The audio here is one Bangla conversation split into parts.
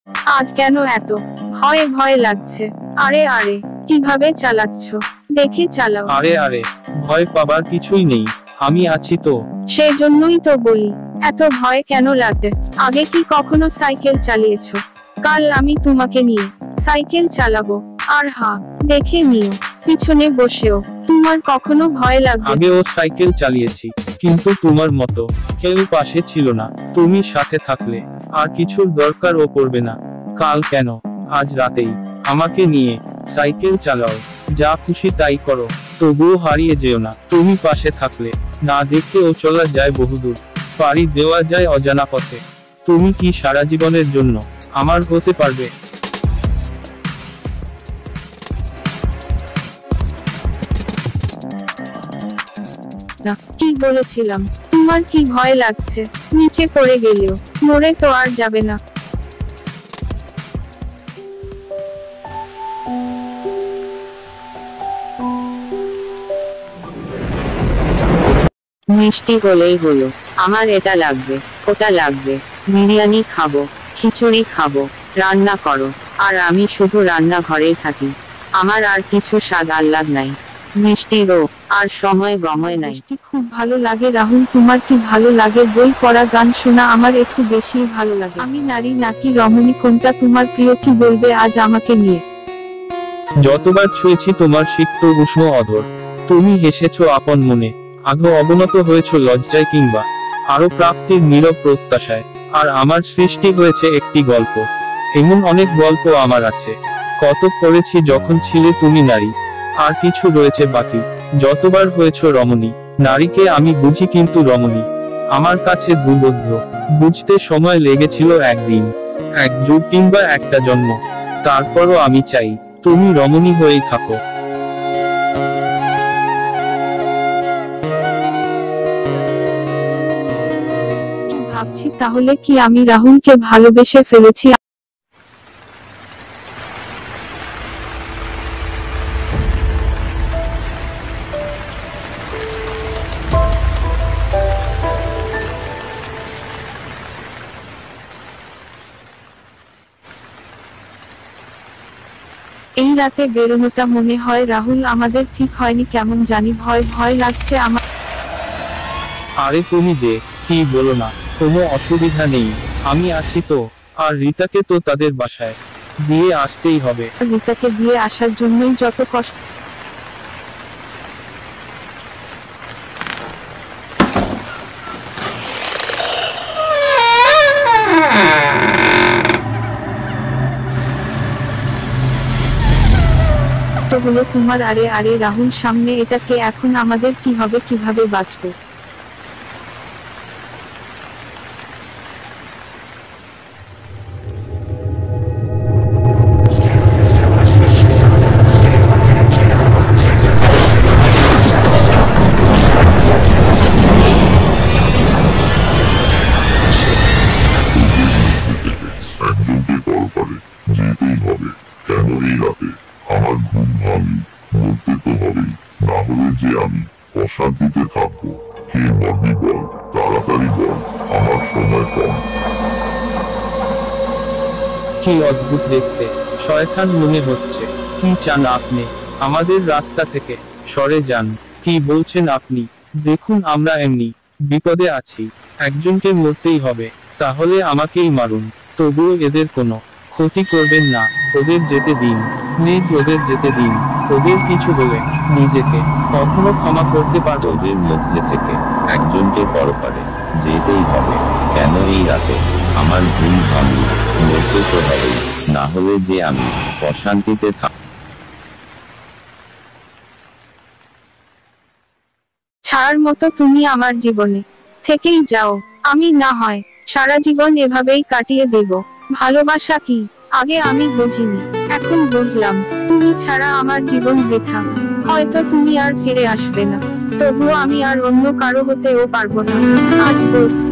আজ কেন এত ভয় ভয় লাগছে? আরে আরে, কিভাবে চালাচ্ছ? দেখে চালাও। আরে আরে, ভয় পাবার কিছুই নেই, আমি আছি তো। সেই জন্যই তো বলি, এত ভয় কেন লাগে? আগে কি কখনো সাইকেল চালিয়েছো? কাল আমি তোমাকে নিয়ে সাইকেল চালাবো। আর হ্যাঁ, দেখে নিও, পিছনে বসেও। তোমার কখনো ভয় লাগবে? আগেও সাইকেল চালিয়েছি, কিন্তু তোমার মতো কেউ পাশে ছিল না। তুমি সাথে থাকলে আর কিছুর দরকারও পড়বে না। কাল কেন, আজ রাতেই আমাকে নিয়ে সাইকেল চালাও। যা খুশি তাই করো, তবুও হারিয়ে যেও না। তুমি পাশে থাকলে না দেখেও চলা যায় বহুদূর, পাড়ি দেওয়া যায় অজানা পথে। তুমি কি সারা জীবনের জন্য আমার হতে পারবে? না, কি বলেছিলাম? তোমার কি ভয় লাগছে? নিচে পড়ে গেলেও মরে তো আর যাবে না। মিষ্টি হলেই হলো। আমার এটা লাগবে, ওটা লাগবে, বিরিয়ানি খাবো, খিচুড়ি খাবো, রান্না করো। আর আমি শুধু রান্নাঘরেই থাকি। আমার আর কিছু স্বাদ আহ্লাদ নাই, মিষ্টিরও আর সময় গময় নাই। মিষ্টি খুব ভালো লাগে রাহুল, তোমার কি ভালো লাগে? বই পড়া, গান শোনা? আমার একটু বেশি ভালো লাগে। আমি নারী নাকি রমণী, কোনটা তোমার প্রিয়? কি বলবে আজ আমাকে নিয়ে? যতবার ছুঁয়েছি তোমার সিক্ত উষ্ণ অধর, তুমি হেসেছো আপন মনে। আগে অবনত হয়েছ লজ্জায় কিংবা আরো প্রাপ্তির নীরব প্রত্যাশায়। আর আমার সৃষ্টি হয়েছে একটি গল্প। এমন অনেক গল্প আমার আছে, কত পড়েছি যখন ছিলে তুমি নারী। আর কিছু রয়েছে বাকি। যতবার হয়েছ রমণী, নারীকে আমি বুঝি কিন্তু রমণী আমার কাছে দুর্বোধ্য। বুঝতে সময় লেগেছিল একদিন, এক যুগ কিংবা একটা জন্ম। তারপরও আমি চাই তুমি রমণী হয়েই থাকো। কি ভাবছি, তাহলে কি আমি রাহুলকে ভালোবেসে ফেলেছি? এই রাতে বেরোনোটা মনে হয় রাহুল আমাদের ঠিক হয়নি, কেমন জানি ভয় ভয় লাগছে আমার। আরে তুমি যে কি বলো না, কোনো অসুবিধা নেই, আমি আছি তো। আর রিতাকে তো তাদের বাসায় দিয়ে আসতেই হবে। রিতাকে দিয়ে আসার জন্যই যত কষ্ট। তো হলো তোমার। আরে আরে রাহুল, সামনে এটাকে, এখন আমাদের কি হবে? কিভাবে বাঁচবো? একজনকে পরপারে যেতেই হবে। কেন এই রাতে আমার ঘুম ভাঙি? মরতে তো হবেই, না হলে যে আমি অশান্তিতে থাকবো। কে মরবি বল, তাড়াতাড়ি বল, আমার সময় কম। কি অদ্ভুত দেখতে, শয়তান মনে হচ্ছে। কি চান আপনি? আমাদের রাস্তা থেকে সরে যান। কি বলছেন আপনি? দেখুন আমরা এমনি বিপদে আছি, একজনকে মরতেই হবে। তাহলে আমাকেই মারুন, তবুও এদের কোনো ক্ষতি করবেন না। ওদের যেতে দিন, প্লিজ ওদের যেতে দিন। ওদের কিছু বলে নিজেকে কখনো ক্ষমা করতে পারবো? ওদের মধ্যে থেকে একজনকে পরপারে যেতেই হবে। কেন এই রাতে আমার ঘুম ভাঙি? মরতে তো হবেই, না হলে যে আমি অশান্তিতে থাক। ছাড়ার মতো তুমি আমার জীবনে থেকেই যাও। আমি না হয় সারা জীবন এভাবেই কাটিয়ে দেব। ভালোবাসা কি আগে আমি বুঝিনি, এখন বুঝলাম। তুমি ছাড়া আমার জীবন বৃথা। হয়তো তুমি আর ফিরে আসবে না, তবুও আমি আর অন্য কারো হতেও পারবো না। আজ বলছি।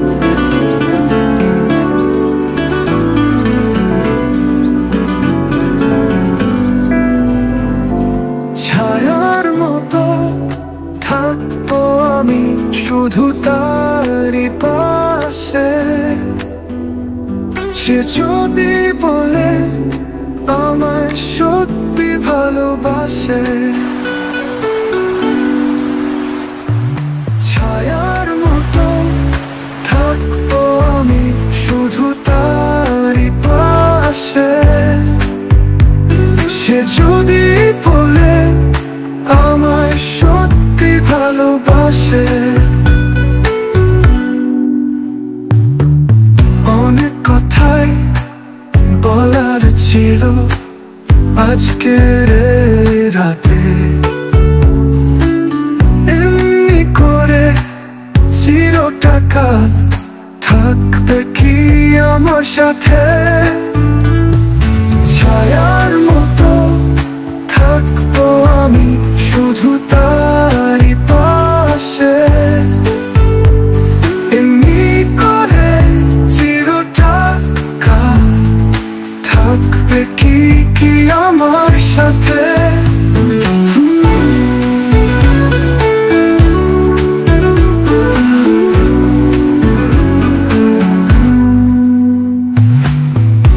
ছায়ার মতো থাকবো আমি শুধু তারই পাশে। সে যদি বলে ভালোবাসে। ছায়ার মতো থাকবো আমি শুধু তারই পাশে। সে যদি বলে আমায় সত্যি ভালোবাসে। অনেক কথাই বলার ছিল আজকের এই রাতে। এমনি করে চিরটাকাল থাকবে কি আমার সাথে? ছায়ার মতো থাকবো আমি শুধু তারই পাশে। এমনি করে চিরটাকাল থাকবে কি আমার সাথে?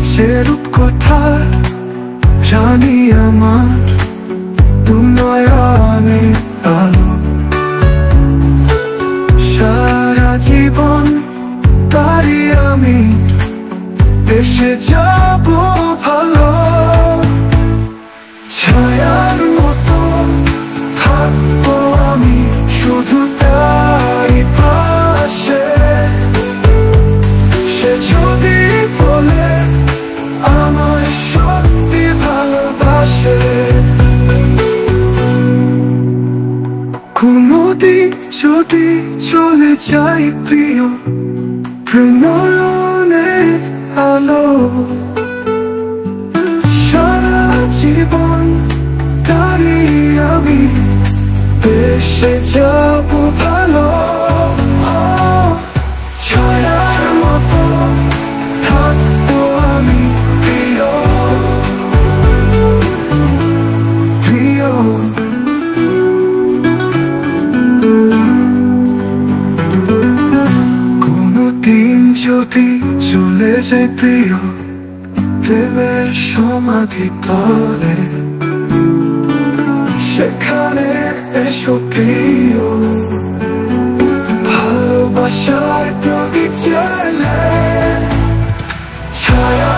সে রূপকথার রানী আমার, দু নয়নে আলো। সারা জীবন তারি আমি এসে যাব ভালো। ছায়ার মতো থাকবো আমি শুধু তারই পাশে। সে যদি বলে আমায় সত্যি ভালোবাসে। কোনদিন যদি চলে যাই প্রিয় প্রণয়নে আলো, সারা জীবন তারি আমি বেসে যাব ভালো। ছায়ার মতো থাকবো আমি প্রিয় প্রিয়। কোনদিন যদি চলে যায় প্রিয় প্রেমের সমাধি তলে, সেখানে এসো প্রিয় ভালোবাসার প্রদীপ জ্বালে। ছায়া